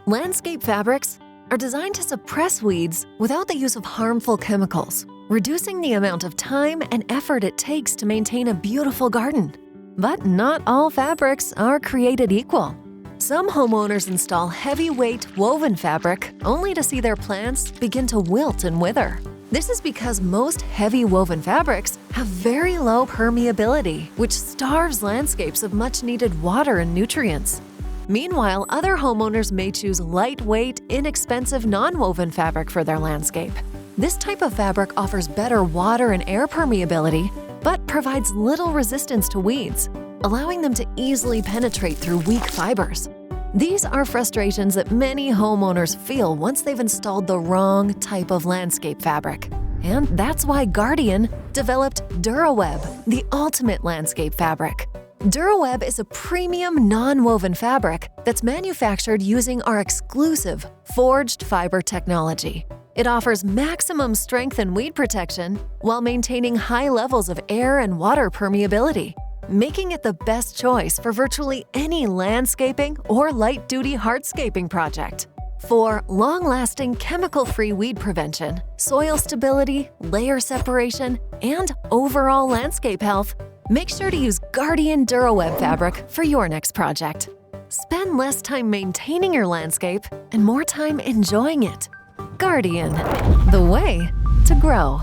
Landscape fabrics are designed to suppress weeds without the use of harmful chemicals, reducing the amount of time and effort it takes to maintain a beautiful garden. But not all fabrics are created equal. Some homeowners install heavyweight woven fabric only to see their plants begin to wilt and wither. This is because most heavy woven fabrics have very low permeability, which starves landscapes of much-needed water and nutrients. Meanwhile, other homeowners may choose lightweight, inexpensive non-woven fabric for their landscape. This type of fabric offers better water and air permeability, but provides little resistance to weeds, allowing them to easily penetrate through weak fibers. These are frustrations that many homeowners feel once they've installed the wrong type of landscape fabric. And that's why Gardien developed DuraWeb, the ultimate landscape fabric. DuraWeb is a premium non-woven fabric that's manufactured using our exclusive forged fiber technology. It offers maximum strength and weed protection while maintaining high levels of air and water permeability, making it the best choice for virtually any landscaping or light-duty hardscaping project. For long-lasting chemical-free weed prevention, soil stability, layer separation, and overall landscape health, make sure to use Gardien DuraWeb fabric for your next project. Spend less time maintaining your landscape and more time enjoying it. Gardien, the way to grow.